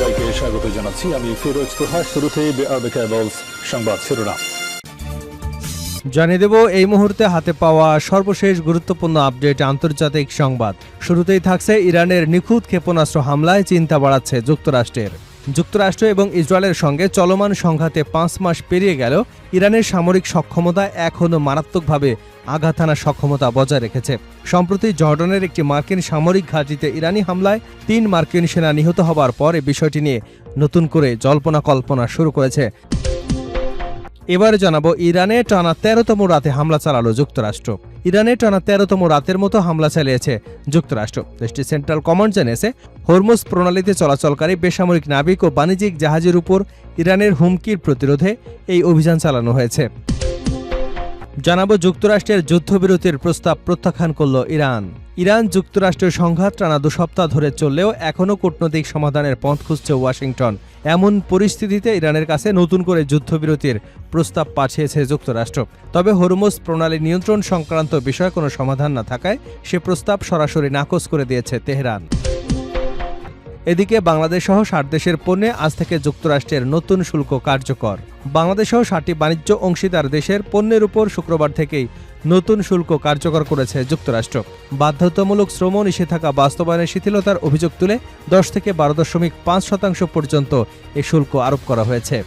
সবাইকে স্বাগত জানাচ্ছি। আমি ফিরোজ তোহা। শুরুতেই সংবাদ শিরোনাম জানিয়ে দেব এই মুহূর্তে হাতে পাওয়া সর্বশেষ গুরুত্বপূর্ণ আপডেট আন্তর্জাতিক সংবাদ। শুরুতেই থাকছে ইরানের নিখুঁত ক্ষেপণাস্ত্র হামলায় চিন্তা বাড়াচ্ছে যুক্তরাষ্ট্রের। যুক্তরাষ্ট্র এবং ইসরায়েলের সঙ্গে চলমান সংঘাতে 5 মাস পেরিয়ে গেল, ইরানের সামরিক সক্ষমতা এখনও মারাত্মকভাবে আঘাত হানার সক্ষমতা বজায় রেখেছে। সম্প্রতি জর্ডানের একটি মার্কিন সামরিক ঘাঁটিতে ইরানি হামলায় 3 মার্কিন সেনা নিহত হবার পর এই বিষয়টি নিয়ে নতুন করে জল্পনা কল্পনা শুরু করেছে। এবারে জানাবো ইরানে টানা 13তম রাতে হামলা চালালো যুক্তরাষ্ট্র। ইরানে টানা 13তম রাতের মতো হামলা চালিয়েছে যুক্তরাষ্ট্র। দেশটির সেন্ট্রাল কমান্ড জানিয়েছে, হরমুজ প্রণালীতে চলাচলকারী বেসামরিক নাবিক ও বাণিজ্যিক জাহাজের উপর ইরানের হুমকির প্রতিরোধে এই অভিযান চালানো হয়েছে। জানাবো যুক্তরাষ্ট্রের যুদ্ধবিরতির প্রস্তাব প্রত্যাখ্যান করল ইরান। ইরান যুক্তরাষ্ট্রের সংঘাত টানা 2 সপ্তাহ ধরে চললেও এখনও কূটনৈতিক সমাধানের পথ খুঁজছে ওয়াশিংটন। এমন পরিস্থিতিতে ইরানের কাছে নতুন করে যুদ্ধবিরতির প্রস্তাব পাঠিয়েছে যুক্তরাষ্ট্র। তবে হরমুজ প্রণালী নিয়ন্ত্রণ সংক্রান্ত বিষয়ে কোনো সমাধান না থাকায় সে প্রস্তাব সরাসরি নাকচ করে দিয়েছে তেহরান। এদিকে বাংলাদেশ সহ 60 দেশের পণ্যে আজ থেকে যুক্তরাষ্ট্রের নতুন শুল্ক কার্যকর। বাংলাদেশ সহ 60টি বাণিজ্য অংশীদার দেশের পণ্যের উপর শুক্রবার থেকেই নতুন শুল্ক কার্যকর করেছে যুক্তরাষ্ট্র। বাধ্যতামূলক শ্রম নিষেধাজ্ঞা বাস্তবায়নের শিথিলতার অভিযোগ তুলে 10 থেকে 12.5% পর্যন্ত এই শুল্ক আরোপ করা হয়েছে।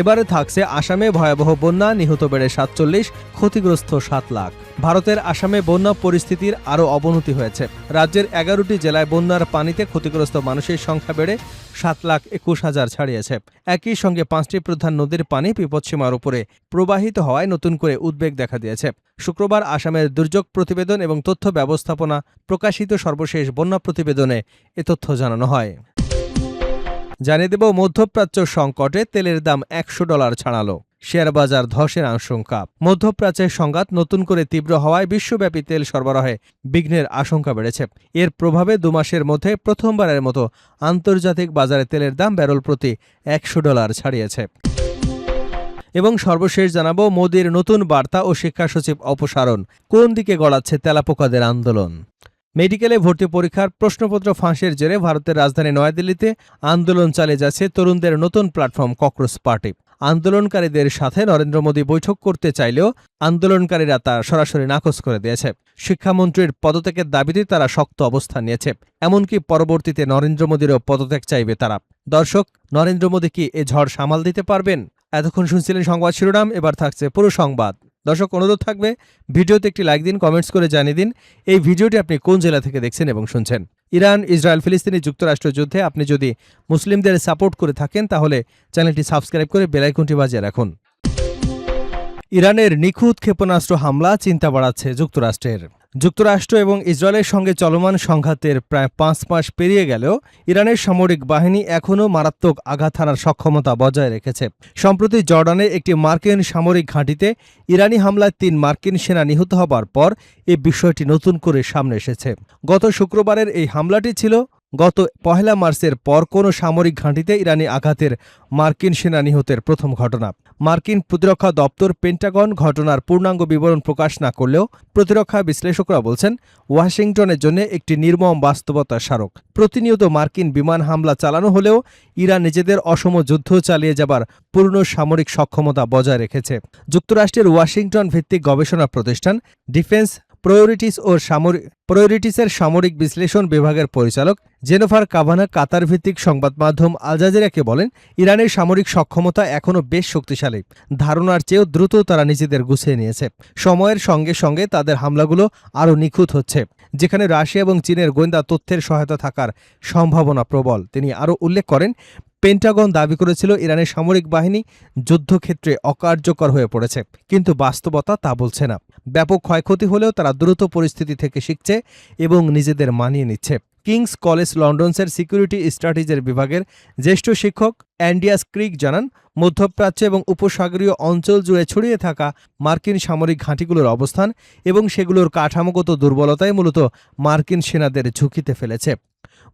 এবারে থাকছে আসামে ভয়াবহ বন্যা, নিহত বেড়ে 47, ক্ষতিগ্রস্ত 7 লাখ। ভারতের আসামে বন্যা পরিস্থিতির আরও অবনতি হয়েছে। রাজ্যের 11টি জেলায় বন্যার পানিতে ক্ষতিগ্রস্ত মানুষের সংখ্যা বেড়ে 7,21,000 ছাড়িয়েছে। একই সঙ্গে 5টি প্রধান নদীর পানি বিপদসীমার উপরে প্রবাহিত হওয়ায় নতুন করে উদ্বেগ দেখা দিয়েছে। শুক্রবার আসামের দুর্যোগ প্রতিবেদন এবং তথ্য ব্যবস্থাপনা প্রকাশিত সর্বশেষ বন্যা প্রতিবেদনে এ তথ্য জানানো হয়। জানিয়ে দেব মধ্যপ্রাচ্য সংকটে তেলের দাম $100 ছাড়ালো। শেয়ার বাজার ধসের আশঙ্কা। মধ্যপ্রাচ্যের সংঘাত নতুন করে তীব্র হওয়ায় বিশ্বব্যাপী তেল সরবরাহে বিঘ্নের আশঙ্কা বেড়েছে। এর প্রভাবে 2 মাসের মধ্যে প্রথমবারের মতো আন্তর্জাতিক বাজারে তেলের দাম ব্যারেল প্রতি $100 ছাড়িয়েছে। এবং সর্বশেষ জানাবো মোদির নতুন বার্তা ও শিক্ষা সচিব অপসারণ, কোন দিকে গড়াচ্ছে তেলাপোকাদের আন্দোলন। মেডিকেলে ভর্তি পরীক্ষার প্রশ্নপত্র ফাঁসের জেরে ভারতের রাজধানী নয়াদিল্লিতে আন্দোলন চালিয়ে যাচ্ছে তরুণদের নতুন প্ল্যাটফর্ম ককরোচ পার্টি। আন্দোলনকারীদের সাথে নরেন্দ্র মোদী বৈঠক করতে চাইলেও আন্দোলনকারীরা তা সরাসরি নাকচ করে দিয়েছে। শিক্ষামন্ত্রীর পদত্যাগের দাবিতে তারা শক্ত অবস্থান নিয়েছে। এমনকি পরবর্তীতে নরেন্দ্র মোদীরও পদত্যাগ চাইবে তারা। দর্শক, নরেন্দ্র মোদী কি এ ঝড় সামাল দিতে পারবেন? এতক্ষণ শুনছিলেন সংবাদ শিরোনাম, এবার থাকছে পুরো সংবাদ। দর্শক, অনুরোধ থাকবে ভিডিওতে একটি লাইক দিন, কমেন্টস করে জানিয়ে দিন এই ভিডিওটি আপনি কোন জেলা থেকে দেখছেন এবং শুনছেন। ইরান, ইসরায়েল, ফিলিস্তিনি যুক্তরাষ্ট্র যুদ্ধে আপনি যদি মুসলিমদের সাপোর্ট করে থাকেন তাহলে চ্যানেলটি সাবস্ক্রাইব করে বেল আইকনটি বাজিয়ে রাখুন। ইরানের নিখুঁত ক্ষেপণাস্ত্র হামলা চিন্তা বাড়াচ্ছে যুক্তরাষ্ট্রের। যুক্তরাষ্ট্র এবং ইসরায়েলের সঙ্গে চলমান সংঘাতের প্রায় 5 মাস পেরিয়ে গেলেও ইরানের সামরিক বাহিনী এখনও মারাত্মক আঘাত হানার সক্ষমতা বজায় রেখেছে। সম্প্রতি জর্ডানের একটি মার্কিন সামরিক ঘাঁটিতে ইরানি হামলায় 3 মার্কিন সেনা নিহত হবার পর এই বিষয়টি নতুন করে সামনে এসেছে। গত শুক্রবারের এই হামলাটি ছিল গত 1 মার্চের পর কোনো সামরিক ঘাঁটিতে ইরানি আঘাতের মার্কিন সেনা নিহতের প্রথম ঘটনা। মার্কিন প্রতিরক্ষা দপ্তর পেন্টাগন ঘটনার পূর্ণাঙ্গ বিবরণ প্রকাশ না করলেও প্রতিরক্ষা বিশ্লেষকরা বলছেন ওয়াশিংটনের জন্য একটি নির্মম বাস্তবতার স্মারক। প্রতিনিয়ত মার্কিন বিমান হামলা চালানো হলেও ইরান নিজেদের অসম যুদ্ধ চালিয়ে যাবার পূর্ণ সামরিক সক্ষমতা বজায় রেখেছে। যুক্তরাষ্ট্রের ওয়াশিংটন ভিত্তিক গবেষণা প্রতিষ্ঠান ডিফেন্স প্রায়োরিটিসের সামরিক বিশ্লেষণ বিভাগের পরিচালক জেনিফার কাভানা কাতার ভিত্তিক সংবাদ মাধ্যম আল জাজিরাকে বলেন, ইরানের সামরিক সক্ষমতা এখনও বেশ শক্তিশালী। ধারণার চেয়েও দ্রুত তারা নিজেদের গুছিয়ে নিয়েছে। সময়ের সঙ্গে সঙ্গে তাদের হামলাগুলো আরও নিখুঁত হচ্ছে, যেখানে রাশিয়া এবং চীনের গোয়েন্দা তথ্যের সহায়তা থাকার সম্ভাবনা প্রবল। তিনি আরও উল্লেখ করেন, পেন্টাগন দাবি করেছিল ইরানের সামরিক বাহিনী যুদ্ধক্ষেত্রে অকার্যকর হয়ে পড়েছে, কিন্তু বাস্তবতা তা বলছে না। ব্যাপক ক্ষয়ক্ষতি হলেও তারা দ্রুত পরিস্থিতি থেকে শিখছে এবং নিজেদের মানিয়ে নিচ্ছে। কিংস কলেজ লন্ডনসের সিকিউরিটি স্ট্র্যাটেজির বিভাগের জ্যেষ্ঠ শিক্ষক অ্যান্ডিয়াস ক্রিক জানান, মধ্যপ্রাচ্য এবং উপসাগরীয় অঞ্চল জুড়ে ছড়িয়ে থাকা মার্কিন সামরিক ঘাঁটিগুলোর অবস্থান এবং সেগুলোর কাঠামোগত দুর্বলতাই মূলত মার্কিন সেনাদের ঝুঁকিতে ফেলেছে।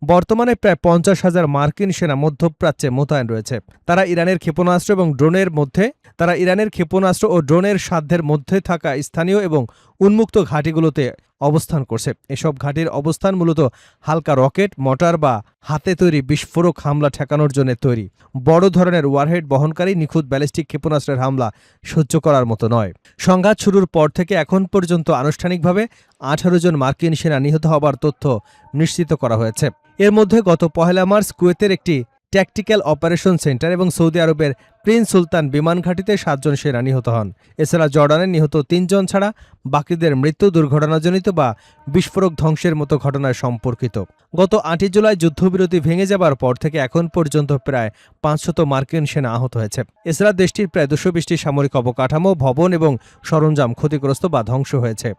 বর্তমানে প্রায় 50,000 মার্কিন সেনা মধ্যপ্রাচ্যে মোতায়েন রয়েছে। তারা ইরানের ক্ষেপণাস্ত্র ও ড্রোনের সাধ্যের মধ্যে থাকা স্থানীয় এবং উন্মুক্ত ঘাঁটিগুলোতে অবস্থান করছে। এসব ঘাঁটির অবস্থান মূলত হালকা রকেট, মোটর বা হাতে তৈরি বিস্ফোরক হামলা ঠেকানোর জন্য তৈরি। বড় ধরনের ওয়ারহেড বহনকারী নিখুঁত ব্যালিস্টিক ক্ষেপণাস্ত্রের হামলা সহ্য করার মতো নয়। সংঘাত শুরুর পর থেকে এখন পর্যন্ত আনুষ্ঠানিকভাবে 18 জন মার্কিন সেনা নিহত হবার তথ্য নিশ্চিত করা হয়েছে। এর মধ্যে গত 1 মার্চ কুয়েতের একটি ট্যাকটিক্যাল অপারেশন সেন্টার এবং সৌদি আরবের প্রিন্স সুলতান বিমান ঘাঁটিতে 7 জন সেনা নিহত হন। এছাড়া জর্ডানের নিহত 3 জন ছাড়া বাকিদের মৃত্যু দুর্ঘটনাজনিত বা বিস্ফোরক ধ্বংসের মতো ঘটনায় সম্পর্কিত। গত 8 জুলাই যুদ্ধবিরতি ভেঙে যাবার পর থেকে এখন পর্যন্ত প্রায় 500 মার্কিন সেনা আহত হয়েছে। এছাড়া দেশটির প্রায় 220টি সামরিক অবকাঠামো, ভবন এবং সরঞ্জাম ক্ষতিগ্রস্ত বা ধ্বংস হয়েছে।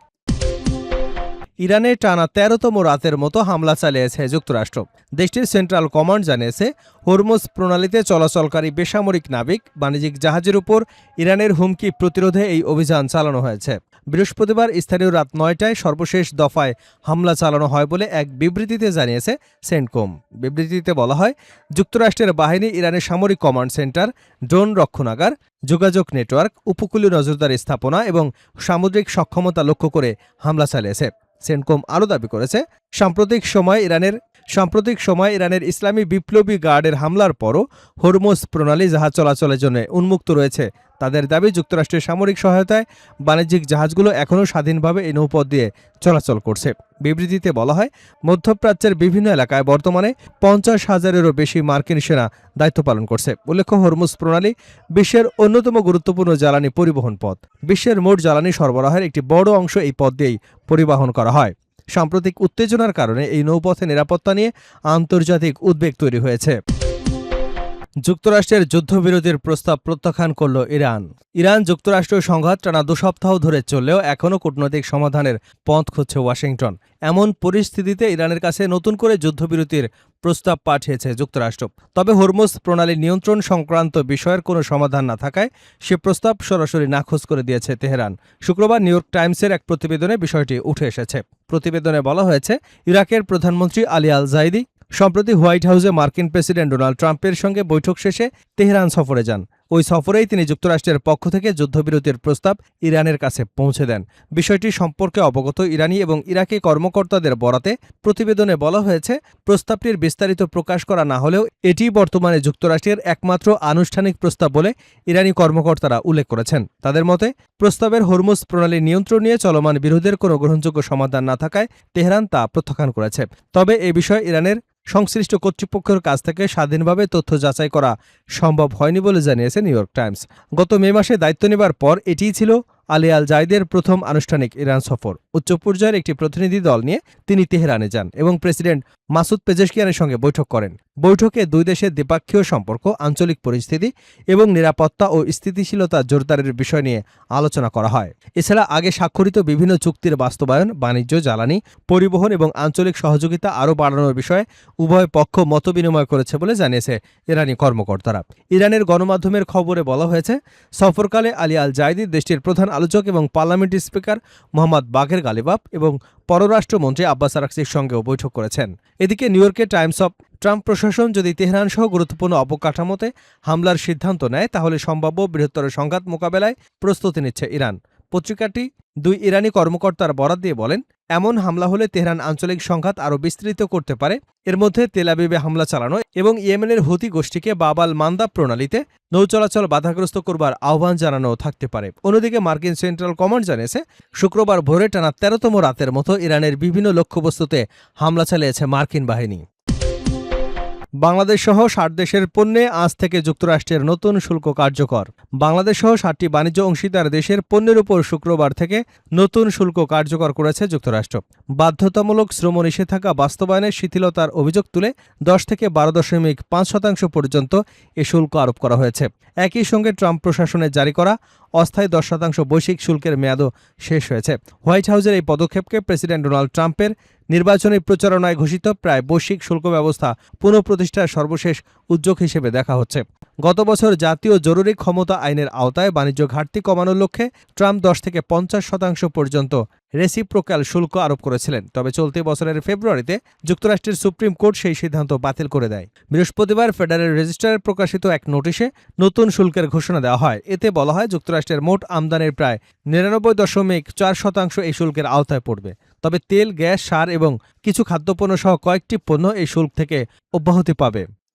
ইরানে টানা 13তম রাতের মতো হামলা চালিয়েছে যুক্তরাষ্ট্র। দেশটির সেন্ট্রাল কমান্ড জানিয়েছে, হরমুজ প্রণালীতে চলাচলকারী বেসামরিক নাবিক বাণিজ্যিক জাহাজের উপর ইরানের হুমকি প্রতিরোধে এই অভিযান চালানো হয়েছে। বৃহস্পতিবার স্থানীয় রাত 9টায় সর্বশেষ দফায় হামলা চালানো হয় বলে এক বিবৃতিতে জানিয়েছে সেন্টকম। বিবৃতিতে বলা হয়, যুক্তরাষ্ট্রের বাহিনী ইরানের সামরিক কমান্ড সেন্টার, ড্রোন রক্ষণাগার, যোগাযোগ নেটওয়ার্ক, উপকূলীয় নজরদারি স্থাপনা এবং সামুদ্রিক সক্ষমতা লক্ষ্য করে হামলা চালিয়েছে। সেন্টকম আরও দাবি করেছে, সাম্প্রতিক সময় ইরানের ইসলামী বিপ্লবী গার্ডের হামলার পরও হরমুজ প্রণালী জাহাজ চলাচলের জন্য উন্মুক্ত রয়েছে। তাদের দাবি, যুক্তরাষ্ট্রের সামরিক সহায়তায় বাণিজ্যিক জাহাজগুলো এখনও স্বাধীনভাবে এই নৌপথ দিয়ে চলাচল করছে। বিবৃতিতে বলা হয়, মধ্যপ্রাচ্যের বিভিন্ন এলাকায় বর্তমানে 50,000-এরও বেশি মার্কিন সেনা দায়িত্ব পালন করছে। উল্লেখ্য, হরমুজ প্রণালী বিশ্বের অন্যতম গুরুত্বপূর্ণ জ্বালানি পরিবহন পথ। বিশ্বের মোট জ্বালানি সরবরাহের একটি বড় অংশ এই পথ দিয়েই পরিবহন করা হয়। সাম্প্রতিক উত্তেজনার কারণে এই নৌপথে নিরাপত্তা নিয়ে আন্তর্জাতিক উদ্বেগ তৈরি হয়েছে। যুক্তরাষ্ট্রের যুদ্ধবিরতির প্রস্তাব প্রত্যাখ্যান করল ইরান যুক্তরাষ্ট্র সংঘাত টানা 2 সপ্তাহ ধরে চললেও এখনও কূটনৈতিক সমাধানের পথ খুঁজছে ওয়াশিংটন। এমন পরিস্থিতিতে ইরানের কাছে নতুন করে যুদ্ধবিরতির প্রস্তাব পাঠিয়েছে যুক্তরাষ্ট্র। তবে হরমুজ প্রণালী নিয়ন্ত্রণ সংক্রান্ত বিষয়ের কোনো সমাধান না থাকায় সে প্রস্তাব সরাসরি নাকচ করে দিয়েছে তেহরান। শুক্রবার নিউ ইয়র্ক টাইমসের এক প্রতিবেদনে বিষয়টি উঠে এসেছে। প্রতিবেদনে বলা হয়েছে, ইরাকের প্রধানমন্ত্রী আলী আল জাইদি সম্প্রতি হোয়াইট হাউসে মার্কিন প্রেসিডেন্ট ডোনাল্ড ট্রাম্পের সঙ্গে বৈঠক শেষে তেহরান সফরে যান। ওই সফরেই তিনি যুক্তরাষ্ট্রের পক্ষ থেকে যুদ্ধবিরতির প্রস্তাব ইরানের কাছে পৌঁছে দেন। বিষয়টি সম্পর্কে অবগত ইরানি এবং ইরাকি কর্মকর্তাদের বরাতে প্রতিবেদনে বলা হয়েছে, প্রস্তাবটির বিস্তারিত প্রকাশ করা না হলেও এটি বর্তমানে যুক্তরাষ্ট্রের একমাত্র আনুষ্ঠানিক প্রস্তাব বলে ইরানি কর্মকর্তারা উল্লেখ করেছেন। তাদের মতে, প্রস্তাবের হরমুজ প্রণালী নিয়ন্ত্রণ নিয়ে চলমান বিরোধের কোনো গ্রহণযোগ্য সমাধান না থাকায় তেহরান তা প্রত্যাখ্যান করেছে। তবে এ বিষয়ে ইরানের সংশ্লিষ্ট কর্তৃপক্ষের কাছ থেকে স্বাধীনভাবে তথ্য যাচাই করা সম্ভব হয়নি বলে জানিয়েছে নিউ ইয়র্ক টাইমস। গত মে মাসে দায়িত্ব নেবার পর এটিই ছিল আলী আল জাইদের প্রথম আনুষ্ঠানিক ইরান সফর। উচ্চ পর্যায়ের একটি প্রতিনিধি দল নিয়ে তিনি তেহরানে যান এবং প্রেসিডেন্ট মাসুদ পেজেশকিয়ানের সঙ্গে বৈঠক করেন। বৈঠকে দুই দেশের দ্বিপাক্ষীয় সম্পর্ক, আঞ্চলিক পরিস্থিতি এবং নিরাপত্তা ও স্থিতিশীলতা জোরদারের বিষয় নিয়ে আলোচনা করা হয়। এছাড়া আগে স্বাক্ষরিত বিভিন্ন চুক্তির বাস্তবায়ন, বাণিজ্য, জ্বালানি, পরিবহন এবং আঞ্চলিক সহযোগিতা আরও বাড়ানোর বিষয়ে উভয় পক্ষ মতবিনিময় করেছে বলে জানিয়েছে ইরানি কর্মকর্তারা। ইরানের গণমাধ্যমের খবরে বলা হয়েছে, সফরকালে আলী আল জাইদি দেশটির প্রধান আলোচক এবং পার্লামেন্টের স্পিকার মোহাম্মদ বাঘের গালিবাফ এবং পররাষ্ট্রমন্ত্রী আব্বাস আরাকচির সঙ্গেও বৈঠক করেছেন। এদিকে নিউ ইয়র্কের টাইমস অফ, ট্রাম্প প্রশাসন যদি তেহরান সহ গুরুত্বপূর্ণ অবকাঠামোতে হামলার সিদ্ধান্ত নেয় তাহলে সম্ভাব্য বৃহত্তর সংঘাত মোকাবেলায় প্রস্তুতি নিচ্ছে ইরান। পত্রিকাটি 2 ইরানি কর্মকর্তার বরাত দিয়ে বলেন, এমন হামলা হলে তেহরান আঞ্চলিক সংঘাত আরও বিস্তৃত করতে পারে। এর মধ্যে তেল আবিবে হামলা চালানো এবং ইয়েমেনের হুতি গোষ্ঠীকে বাব আল মান্দাব প্রণালীতে নৌ চলাচল বাধাগ্রস্ত করবার আহ্বান জানানো থাকতে পারে। অন্যদিকে মার্কিন সেন্ট্রাল কমান্ড জানিয়েছে, শুক্রবার ভোরে টানা 13তম রাতের মতো ইরানের বিভিন্ন লক্ষ্যবস্তুতে হামলা চালিয়েছে মার্কিন বাহিনী। বাংলাদেশ সহ 60 দেশের পণ্যে আজ থেকে যুক্তরাষ্ট্রের নতুন শুল্ক কার্যকর। বাংলাদেশ সহ 60টি বাণিজ্য অংশীদার দেশের পণ্যের উপর শুক্রবার থেকে নতুন শুল্ক কার্যকর করেছে যুক্তরাষ্ট্র। বাধ্যতামূলক শ্রম নিষেধাজ্ঞা বাস্তবায়নের শিথিলতার অভিযোগ তুলে 10 থেকে 12.5% পর্যন্ত এ শুল্ক আরোপ করা হয়েছে। একই সঙ্গে ট্রাম্প প্রশাসনের জারি করা অস্থায়ী 10% বৈশ্বিক শুল্কের মেয়াদও শেষ হয়েছে। হোয়াইট হাউসের এই পদক্ষেপকে প্রেসিডেন্ট ডোনাল্ড ট্রাম্পের নির্বাচনী প্রচারণায় ঘোষিত প্রায় বৈশ্বিক শুল্ক ব্যবস্থা পুনঃপ্রতিষ্ঠার সর্বশেষ উদ্যোগ হিসেবে দেখা হচ্ছে। গত বছর জাতীয় জরুরি ক্ষমতা আইনের আওতায় বাণিজ্য ঘাটতি কমানোর লক্ষ্যে ট্রাম্প 10 থেকে 50% পর্যন্ত রেসিপ্রোক্যাল শুল্ক আরোপ করেছিলেন। তবে চলতি বছরের ফেব্রুয়ারিতে যুক্তরাষ্ট্রের সুপ্রিম কোর্ট সেই সিদ্ধান্ত বাতিল করে দেয়। বৃহস্পতিবার ফেডারেল রেজিস্টারে প্রকাশিত এক নোটিশে নতুন শুল্কের ঘোষণা দেওয়া হয়। এতে বলা হয়, যুক্তরাষ্ট্রের মোট আমদানির প্রায় 99.4% এই শুল্কের আওতায় পড়বে। তবে তেল, গ্যাস, সার এবং কিছু খাদ্যপণ্য সহ কয়েকটি পণ্য এই শুল্ক থেকে অব্যাহতি পাবে।